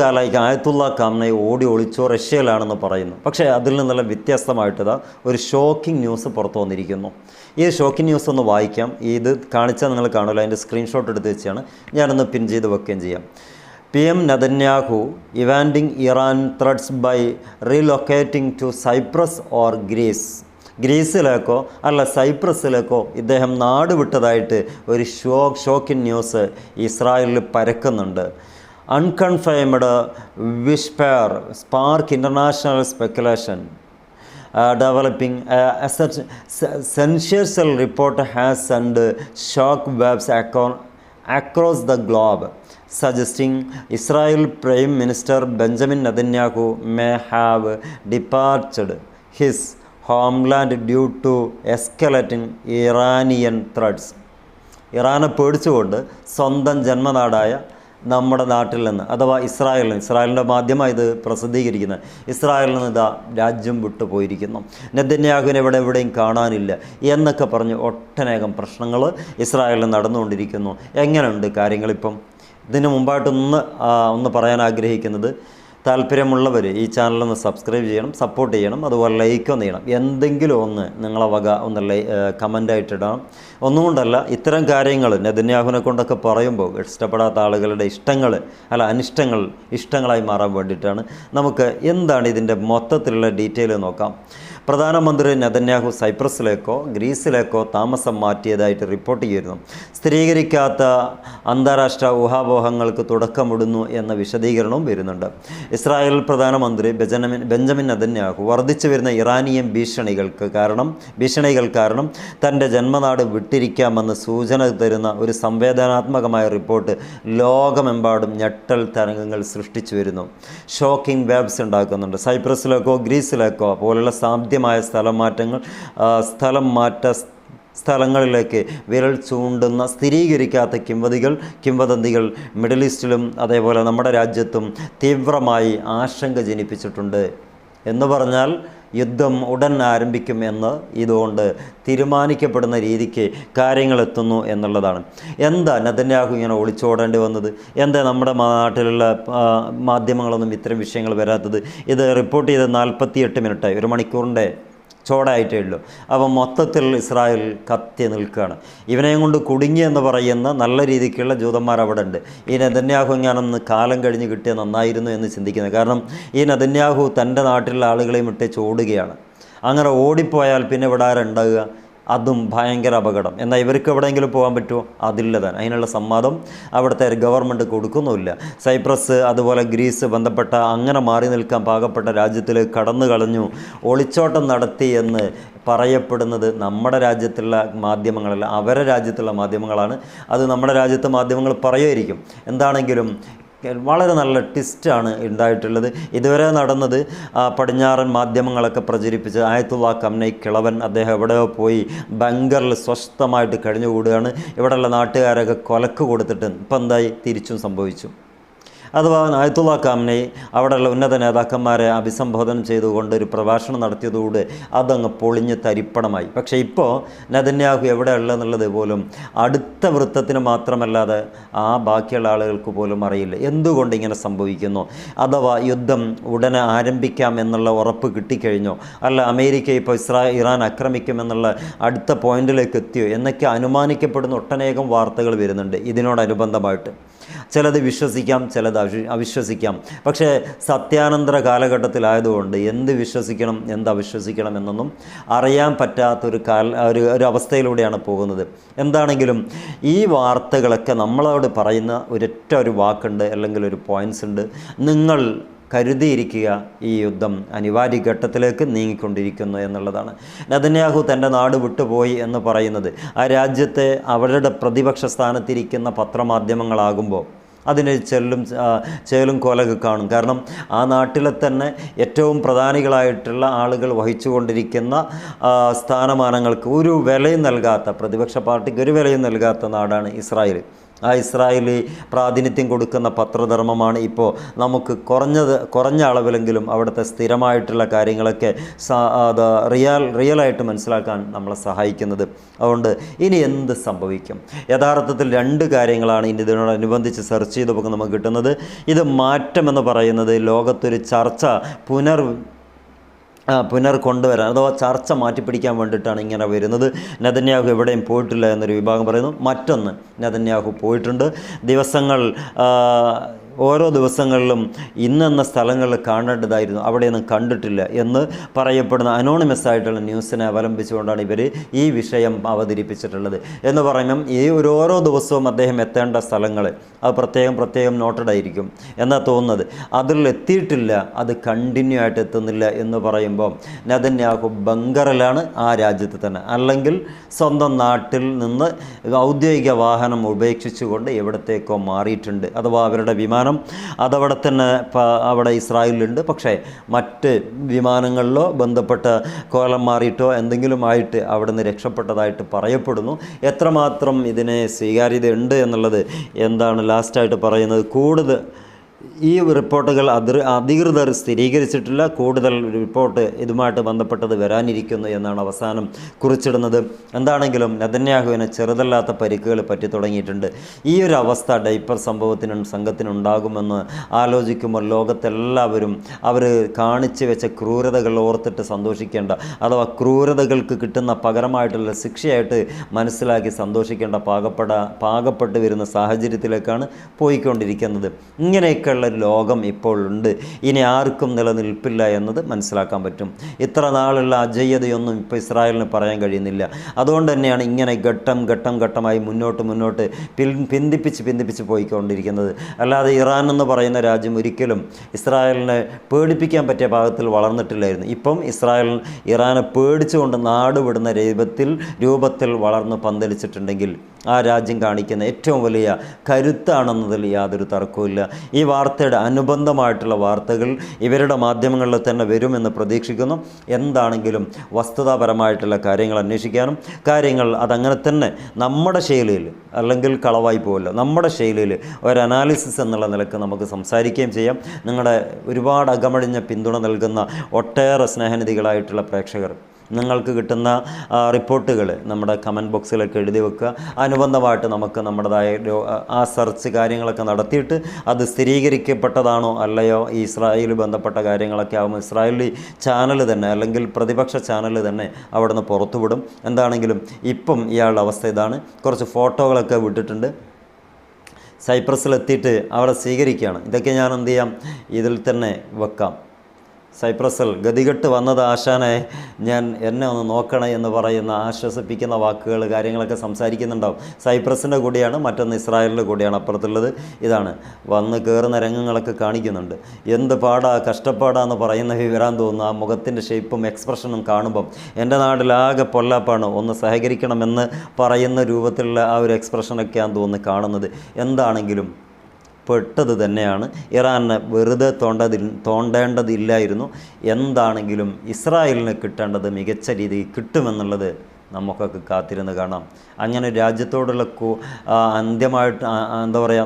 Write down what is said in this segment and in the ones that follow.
കാലയ്ക്ക് ആയത്തുള്ള ഖാംനയെ ഓടി ഒളിച്ചോ റഷ്യയിലാണെന്ന് പറയുന്നു. പക്ഷേ അതിൽ നിന്നുള്ള വ്യത്യസ്തമായിട്ടത് ഒരു ഷോക്കിംഗ് ന്യൂസ് പുറത്തു വന്നിരിക്കുന്നു. ഈ ഷോക്കിംഗ് ന്യൂസ് ഒന്ന് വായിക്കാം. ഇത് കാണിച്ചാൽ നിങ്ങൾ കാണുമല്ലോ, അതിൻ്റെ സ്ക്രീൻഷോട്ട് എടുത്ത് വെച്ചാണ് ഞാനൊന്ന് പിൻ ചെയ്ത് വെക്കുകയും ചെയ്യാം. PM Netanyahu evading Iran threats by relocating to Cyprus or Greece. ഗ്രീസിലേക്കോ അല്ല സൈപ്രസിലേക്കോ ഇദ്ദേഹം നാട് വിട്ടതായിട്ട് ഒരു ഷോക്കിംഗ് ന്യൂസ് ഇസ്രായേലിൽ പരക്കുന്നുണ്ട്. Unconfirmed whisper spark international speculation developing sensational report has sent shock waves across the globe, suggesting Israel Prime Minister Benjamin Netanyahu may have departed his homeland due to escalating Iranian threats. ഇറാനെ പേടിച്ചുകൊണ്ട് സ്വന്തം ജന്മനാടായ നമ്മുടെ നാട്ടിൽ നിന്ന് അഥവാ ഇസ്രായേലിൻ്റെ മാധ്യമം ഇത് പ്രസിദ്ധീകരിക്കുന്നത്, ഇസ്രായേലിൽ നിന്ന് ഇതാ രാജ്യം വിട്ടുപോയിരിക്കുന്നു, നെതന്യാഹുവിനെ എവിടെയും കാണാനില്ല എന്നൊക്കെ പറഞ്ഞ് ഒട്ടനേകം പ്രശ്നങ്ങൾ ഇസ്രായേലിൽ നടന്നുകൊണ്ടിരിക്കുന്നു. എങ്ങനെയുണ്ട് കാര്യങ്ങളിപ്പം? ഇതിന് മുമ്പായിട്ടൊന്ന് പറയാൻ ആഗ്രഹിക്കുന്നത്, താല്പര്യമുള്ളവർ ഈ ചാനലൊന്ന് സബ്സ്ക്രൈബ് ചെയ്യണം, സപ്പോർട്ട് ചെയ്യണം, അതുപോലെ ലൈക്ക് ഒന്ന് ചെയ്യണം. എന്തെങ്കിലും ഒന്ന് നിങ്ങളെ വക ഒന്ന് കമൻ്റായിട്ടിടണം. ഒന്നുകൊണ്ടല്ല, ഇത്തരം കാര്യങ്ങൾ നെതന്യാഹുവിനെ കൊണ്ടൊക്കെ പറയുമ്പോൾ ഇഷ്ടപ്പെടാത്ത ആളുകളുടെ അനിഷ്ടങ്ങൾ ഇഷ്ടങ്ങളായി മാറാൻ വേണ്ടിയിട്ടാണ്. നമുക്ക് എന്താണ് ഇതിൻ്റെ മൊത്തത്തിലുള്ള ഡീറ്റെയിൽ നോക്കാം. പ്രധാനമന്ത്രി നെതന്യാഹു സൈപ്രസിലേക്കോ ഗ്രീസിലേക്കോ താമസം മാറ്റിയതായിട്ട് റിപ്പോർട്ട് ചെയ്യുന്നു. സ്ഥിരീകരിക്കാത്ത അന്താരാഷ്ട്ര ഊഹാപോഹങ്ങൾക്ക് തുടക്കമിടുന്നു എന്ന വിശദീകരണവും വരുന്നുണ്ട്. ഇസ്രായേൽ പ്രധാനമന്ത്രി ബെഞ്ചമിൻ നെതന്യാഹു വർദ്ധിച്ചു വരുന്ന ഇറാനിയൻ ഭീഷണികൾ കാരണം തൻ്റെ ജന്മനാട് വിട്ടിരിക്കാമെന്ന് സൂചന തരുന്ന ഒരു സംവേദനാത്മകമായ റിപ്പോർട്ട് ലോകമെമ്പാടും ഞെട്ടൽ തരംഗങ്ങൾ സൃഷ്ടിച്ചു വരുന്നു. ഷോക്കിംഗ് വേബ്സ് ഉണ്ടാക്കുന്നുണ്ട്. സൈപ്രസിലേക്കോ ഗ്രീസിലേക്കോ പോലുള്ള സാധ്യമായ സ്ഥലങ്ങളിലേക്ക് വിരൽ ചൂണ്ടുന്ന സ്ഥിരീകരിക്കാത്ത കിംവദന്തികൾ മിഡിൽ ഈസ്റ്റിലും അതേപോലെ നമ്മുടെ രാജ്യത്തും തീവ്രമായി ആശങ്ക ജനിപ്പിച്ചിട്ടുണ്ട്. എന്ന് പറഞ്ഞാൽ യുദ്ധം ഉടൻ ആരംഭിക്കും എന്ന് ഇതുകൊണ്ട് തീരുമാനിക്കപ്പെടുന്ന രീതിക്ക് കാര്യങ്ങൾ എത്തുന്നു എന്നുള്ളതാണ്. എന്താ നെതന്യാഹു ഇങ്ങനെ ഒളിച്ചോടേണ്ടി വന്നത്? എന്താ നമ്മുടെ നാട്ടിലുള്ള മാധ്യമങ്ങളൊന്നും ഇത്തരം വിഷയങ്ങൾ വരാത്തത്? ഇത് റിപ്പോർട്ട് ചെയ്ത് 48 മിനിറ്റായി, 1 മണിക്കൂറിൻ്റെ ചോടായിട്ടേ ഉള്ളൂ. അപ്പം മൊത്തത്തിൽ ഇസ്രായേൽ കത്തി നിൽക്കുകയാണ്. ഇവനെയും കൊണ്ട് കുടുങ്ങിയെന്ന് പറയുന്ന നല്ല രീതിക്കുള്ള ജൂതന്മാർ അവിടെ ഉണ്ട്. ഈ നെതന്യാഹു ഞാനൊന്ന് കാലം കഴിഞ്ഞ് കിട്ടിയ നന്നായിരുന്നു എന്ന് ചിന്തിക്കുന്നത്. കാരണം ഈ നെതന്യാഹു തൻ്റെ നാട്ടിലുള്ള ആളുകളെയും ഇട്ട് ചോടുകയാണ്. അങ്ങനെ ഓടിപ്പോയാൽ പിന്നെ ഇവിടെ ആരുണ്ടാകുക? അതും ഭയങ്കര അപകടം. എന്നാൽ ഇവർക്ക് എവിടെയെങ്കിലും പോകാൻ പറ്റുമോ? അതില്ല താൻ. അതിനുള്ള സമ്മതം അവിടുത്തെ ഗവൺമെൻറ് കൊടുക്കുന്നുമില്ല. സൈപ്രസ് അതുപോലെ ഗ്രീസ് ബന്ധപ്പെട്ട അങ്ങനെ മാറി നിൽക്കാൻ പാകപ്പെട്ട രാജ്യത്തിലേക്ക് കടന്നു കളഞ്ഞു, ഒളിച്ചോട്ടം നടത്തി എന്ന് പറയപ്പെടുന്നത് നമ്മുടെ രാജ്യത്തുള്ള മാധ്യമങ്ങളല്ല, അവരുടെ രാജ്യത്തുള്ള മാധ്യമങ്ങളാണ്. അത് നമ്മുടെ രാജ്യത്തെ മാധ്യമങ്ങൾ പറയുമായിരിക്കും. എന്താണെങ്കിലും വളരെ നല്ല ട്വിസ്റ്റാണ് ഉണ്ടായിട്ടുള്ളത്. ഇതുവരെ നടന്നത് പടിഞ്ഞാറൻ മാധ്യമങ്ങളൊക്കെ പ്രചരിപ്പിച്ച് ആയത്തുള്ള ഖാംനൈ കിളവൻ അദ്ദേഹം എവിടെയോ പോയി ബങ്കറിൽ സ്വസ്ഥമായിട്ട് കഴിഞ്ഞുകൂടുകയാണ്, ഇവിടെയുള്ള നാട്ടുകാരൊക്കെ കൊലക്ക് കൊടുത്തിട്ട് ഇപ്പം എന്തായി തിരിച്ചും സംഭവിച്ചു. അഥവാ ആയത്തുള്ള ഖാംനൈ അവിടെയുള്ള ഉന്നത നേതാക്കന്മാരെ അഭിസംബോധന ചെയ്തുകൊണ്ട് ഒരു പ്രഭാഷണം നടത്തിയതോടെ അതങ്ങ് പൊളിഞ്ഞ് തരിപ്പണമായി. പക്ഷേ ഇപ്പോൾ നെതന്യാഹു എവിടെയുള്ളതെന്നുള്ളത് പോലും അടുത്ത വൃത്തത്തിന് മാത്രമല്ലാതെ ബാക്കിയുള്ള ആളുകൾക്ക് പോലും അറിയില്ല. എന്തുകൊണ്ട് ഇങ്ങനെ സംഭവിക്കുന്നു? അഥവാ യുദ്ധം ഉടനെ ആരംഭിക്കാം എന്നുള്ള ഉറപ്പ് കിട്ടിക്കഴിഞ്ഞോ? അല്ല അമേരിക്ക ഇപ്പോൾ ഇറാൻ ആക്രമിക്കുമെന്നുള്ള അടുത്ത പോയിന്റിലേക്ക് എത്തിയോ എന്നൊക്കെ അനുമാനിക്കപ്പെടുന്ന ഒട്ടനേകം വാർത്തകൾ വരുന്നുണ്ട്. ഇതിനോടനുബന്ധമായിട്ട് ചിലത് വിശ്വസിക്കാം, ചിലത് അവിശ്വസിക്കാം. പക്ഷേ സത്യാനന്തര കാലഘട്ടത്തിലായതുകൊണ്ട് എന്ത് വിശ്വസിക്കണം എന്ത് അവിശ്വസിക്കണം എന്നൊന്നും അറിയാൻ പറ്റാത്തൊരു ഒരു അവസ്ഥയിലൂടെയാണ് പോകുന്നത്. എന്താണെങ്കിലും ഈ വാർത്തകളൊക്കെ നമ്മളോട് പറയുന്ന ഒരു വാക്കുണ്ട്, അല്ലെങ്കിൽ ഒരു പോയിൻറ്റ്സ് ഉണ്ട്. നിങ്ങൾ കരുതിയിരിക്കുക, ഈ യുദ്ധം അനിവാര്യ ഘട്ടത്തിലേക്ക് നീങ്ങിക്കൊണ്ടിരിക്കുന്നു എന്നുള്ളതാണ്. നെതന്യാഹു തൻ്റെ നാട് വിട്ടുപോയി എന്ന് പറയുന്നത് ആ രാജ്യത്തെ അവരുടെ പ്രതിപക്ഷ സ്ഥാനത്തിരിക്കുന്ന പത്രമാധ്യമങ്ങളാകുമ്പോൾ അതിന് ചേലും കോലൊക്കെ കാണും. കാരണം ആ നാട്ടിലെ തന്നെ ഏറ്റവും പ്രധാനികളായിട്ടുള്ള ആളുകൾ വഹിച്ചുകൊണ്ടിരിക്കുന്ന സ്ഥാനമാനങ്ങൾക്ക് ഒരു വിലയും നൽകാത്ത, പ്രതിപക്ഷ പാർട്ടിക്ക് ഒരു വിലയും നൽകാത്ത നാടാണ് ഇസ്രായേൽ. ആ ഇസ്രായേലി പ്രാതിനിധ്യം കൊടുക്കുന്ന പത്രധർമ്മമാണ് ഇപ്പോൾ നമുക്ക് കുറഞ്ഞ അളവിലെങ്കിലും അവിടുത്തെ സ്ഥിരമായിട്ടുള്ള കാര്യങ്ങളൊക്കെ അത് റിയലായിട്ട് മനസ്സിലാക്കാൻ നമ്മളെ സഹായിക്കുന്നത്. അതുകൊണ്ട് ഇനി എന്ത് സംഭവിക്കും? യഥാർത്ഥത്തിൽ 2 കാര്യങ്ങളാണ് ഇനി ഇതിനോടനുബന്ധിച്ച് സെർച്ച് ചെയ്തപ്പോൾ നമുക്ക് കിട്ടുന്നത്. ഇത് മാറ്റമെന്ന് പറയുന്നത് ലോകത്തൊരു ചർച്ച കൊണ്ടുവരാൻ അഥവാ ചർച്ച മാറ്റിപ്പിടിക്കാൻ വേണ്ടിയിട്ടാണ് ഇങ്ങനെ വരുന്നത്. നെതന്യാഹു എവിടെയും പോയിട്ടില്ല എന്നൊരു വിഭാഗം പറയുന്നു. മറ്റൊന്ന്, നെതന്യാഹു പോയിട്ടുണ്ട്. ഓരോ ദിവസങ്ങളിലും ഇന്നെന്ന സ്ഥലങ്ങളിൽ കാണേണ്ടതായിരുന്നു, അവിടെയൊന്നും കണ്ടിട്ടില്ല എന്ന് പറയപ്പെടുന്ന അനോണിമസ് ആയിട്ടുള്ള ന്യൂസിനെ അവലംബിച്ചുകൊണ്ടാണ് ഇവർ ഈ വിഷയം അവതരിപ്പിച്ചിട്ടുള്ളത്. എന്ന് പറയുമ്പം ഈ ഓരോ ദിവസവും അദ്ദേഹം എത്തേണ്ട സ്ഥലങ്ങൾ അത് പ്രത്യേകം നോട്ടഡ് ആയിരിക്കും എന്നാണ് തോന്നുന്നത്. അതിൽ എത്തിയിട്ടില്ല, അത് കണ്ടിന്യൂ ആയിട്ട് എത്തുന്നില്ല എന്ന് പറയുമ്പോൾ നെതന്യാഹു ബങ്കറിലാണ് ആ രാജ്യത്ത് തന്നെ, അല്ലെങ്കിൽ സ്വന്തം നാട്ടിൽ നിന്ന് ഔദ്യോഗിക വാഹനം ഉപേക്ഷിച്ചുകൊണ്ട് എവിടത്തേക്കോ മാറിയിട്ടുണ്ട്. അഥവാ അവരുടെ വിമാനം അതവിടെ തന്നെ അവിടെ ഇസ്രായേലിലുണ്ട്. പക്ഷേ മറ്റ് വിമാനങ്ങളിലോ ബന്ധപ്പെട്ട കോലം മാറിയിട്ടോ എന്തെങ്കിലും ആയിട്ട് അവിടെ നിന്ന് രക്ഷപ്പെട്ടതായിട്ട് പറയപ്പെടുന്നു. എത്രമാത്രം ഇതിനെ സ്വീകാര്യത ഉണ്ട് എന്നുള്ളത് എന്താണ് ലാസ്റ്റായിട്ട് പറയുന്നത്? കൂടുതൽ ഈ റിപ്പോർട്ടുകൾ അധികൃതർ സ്ഥിരീകരിച്ചിട്ടില്ല. കൂടുതൽ റിപ്പോർട്ട് ഇതുമായിട്ട് ബന്ധപ്പെട്ടത് വരാനിരിക്കുന്നു എന്നാണ് അവസാനം കുറിച്ചിടുന്നത്. എന്താണെങ്കിലും നെതന്യാഹുവിന് ചെറുതല്ലാത്ത പരിക്കുകൾ പറ്റി തുടങ്ങിയിട്ടുണ്ട്. ഈ ഒരു അവസ്ഥ ഡൈപ്പർ സംഘത്തിനുണ്ടാകുമെന്ന് ആലോചിക്കുമ്പോൾ ലോകത്തെല്ലാവരും അവർ കാണിച്ചു വെച്ച ക്രൂരതകൾ ഓർത്തിട്ട് സന്തോഷിക്കേണ്ട, അഥവാ ക്രൂരതകൾക്ക് കിട്ടുന്ന പകരമായിട്ടുള്ള ശിക്ഷയായിട്ട് മനസ്സിലാക്കി സന്തോഷിക്കേണ്ട പാകപ്പെട്ട് വരുന്ന സാഹചര്യത്തിലേക്കാണ് പോയിക്കൊണ്ടിരിക്കുന്നത്. ഇങ്ങനെയൊക്കെയുള്ള ലോകം ഇപ്പോൾ ഉണ്ട്. ഇനി ആർക്കും നിലനിൽപ്പില്ല എന്നത് മനസ്സിലാക്കാൻ പറ്റും. ഇത്ര നാളുള്ള അജയ്യതയൊന്നും ഇപ്പോൾ ഇസ്രായേലിന് പറയാൻ കഴിയുന്നില്ല. അതുകൊണ്ട് തന്നെയാണ് ഇങ്ങനെ ഘട്ടമായി മുന്നോട്ട് പിന്തിപ്പിച്ച് പോയിക്കൊണ്ടിരിക്കുന്നത്. അല്ലാതെ ഇറാൻ എന്ന് പറയുന്ന രാജ്യം ഒരിക്കലും ഇസ്രായേലിനെ പേടിപ്പിക്കാൻ പറ്റിയ ഭാഗത്തിൽ വളർന്നിട്ടില്ലായിരുന്നു. ഇപ്പം ഇറാനെ പേടിച്ചുകൊണ്ട് നാട് വിടുന്ന രൂപത്തിൽ വളർന്ന് പന്തലിച്ചിട്ടുണ്ടെങ്കിൽ ആ രാജ്യം കാണിക്കുന്ന ഏറ്റവും വലിയ കരുത്താണെന്നതിൽ യാതൊരു തർക്കവുമില്ല. ഈ വാർത്തയുടെ അനുബന്ധമായിട്ടുള്ള വാർത്തകൾ ഇവരുടെ മാധ്യമങ്ങളിൽ തന്നെ വരുമെന്ന് പ്രതീക്ഷിക്കുന്നു. എന്താണെങ്കിലും വസ്തുതാപരമായിട്ടുള്ള കാര്യങ്ങൾ അന്വേഷിക്കാനും അതങ്ങനെ തന്നെ നമ്മുടെ ശൈലിയിൽ, അല്ലെങ്കിൽ കളവായി പോവല്ലോ, നമ്മുടെ ശൈലിയിൽ ഒരു അനാലിസിസ് എന്നുള്ള നിലക്ക് നമുക്ക് സംസാരിക്കുകയും ചെയ്യാം. നിങ്ങളുടെ ഒരുപാട് അകമഴിഞ്ഞ പിന്തുണ നൽകുന്ന ഒട്ടേറെ സ്നേഹനിധികളായിട്ടുള്ള പ്രേക്ഷകർ, നിങ്ങൾക്ക് കിട്ടുന്ന റിപ്പോർട്ടുകൾ നമ്മുടെ കമൻറ്റ് ബോക്സിലൊക്കെ എഴുതി വെക്കുക. അനുബന്ധമായിട്ട് നമുക്ക് നമ്മുടേതായ ആ സെർച്ച് കാര്യങ്ങളൊക്കെ നടത്തിയിട്ട് അത് സ്ഥിരീകരിക്കപ്പെട്ടതാണോ അല്ലയോ, ഈ ഇസ്രായേൽ ബന്ധപ്പെട്ട കാര്യങ്ങളൊക്കെ ആകുമ്പോൾ ഇസ്രായേലി ചാനൽ തന്നെ, അല്ലെങ്കിൽ പ്രതിപക്ഷ ചാനൽ തന്നെ അവിടെ നിന്ന് പുറത്തുവിടും. എന്താണെങ്കിലും ഇപ്പം ഇയാളുടെ അവസ്ഥ ഇതാണ്. കുറച്ച് ഫോട്ടോകളൊക്കെ വിട്ടിട്ടുണ്ട്. സൈപ്രസിലെത്തിയിട്ട് അവിടെ സ്വീകരിക്കുകയാണ്. ഇതൊക്കെ ഞാൻ എന്ത് ചെയ്യാം, ഇതിൽ തന്നെ വെക്കാം. സൈപ്രസിൽ ഗതികെട്ട് വന്നത് ആശാനെ, എന്നെ ഒന്ന് നോക്കണേ എന്ന് പറയുന്ന ആശ്വസിപ്പിക്കുന്ന വാക്കുകൾ കാര്യങ്ങളൊക്കെ സംസാരിക്കുന്നുണ്ടാവും. സൈപ്രസിൻ്റെ കൂടിയാണ്, മറ്റൊന്ന് ഇസ്രായേലിൻ്റെ കൂടിയാണ് അപ്പുറത്തുള്ളത്. ഇതാണ് വന്ന് കയറുന്ന രംഗങ്ങളൊക്കെ കാണിക്കുന്നുണ്ട്. എന്ത് കഷ്ടപ്പാടാന്ന് പറയുന്ന വിവരം തോന്നുന്നു. ആ മുഖത്തിൻ്റെ ഷേപ്പും എക്സ്പ്രഷനും കാണുമ്പം എൻ്റെ നാട്ടിലാകെ പൊല്ലാപ്പാണ്, ഒന്ന് സഹകരിക്കണമെന്ന് പറയുന്ന രൂപത്തിലുള്ള ആ ഒരു എക്സ്പ്രഷനൊക്കെയാണ് തോന്നുന്നു കാണുന്നത്. എന്താണെങ്കിലും പെട്ടത് തന്നെയാണ്. ഇറാനെ വെറുതെ തോണ്ടേണ്ടതില്ലായിരുന്നു. എന്താണെങ്കിലും ഇസ്രായേലിന് കിട്ടേണ്ടത് മികച്ച രീതിയിൽ കിട്ടുമെന്നുള്ളത് നമുക്കൊക്കെ കാത്തിരുന്ന് കാണാം. അങ്ങനെ രാജ്യത്തോടുള്ള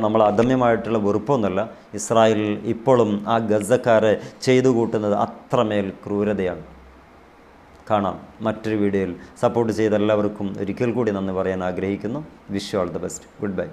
നമ്മൾ അദമ്യമായിട്ടുള്ള വെറുപ്പൊന്നുമല്ല. ഇസ്രായേൽ ഇപ്പോഴും ആ ഗസക്കാരെ ചെയ്തു കൂട്ടുന്നത് അത്രമേൽ ക്രൂരതയാണ്. കാണാം മറ്റൊരു വീഡിയോയിൽ. സപ്പോർട്ട് ചെയ്ത എല്ലാവർക്കും ഒരിക്കൽ കൂടി നന്ദി പറയാൻ ആഗ്രഹിക്കുന്നു. Wish you all the best. Good bye.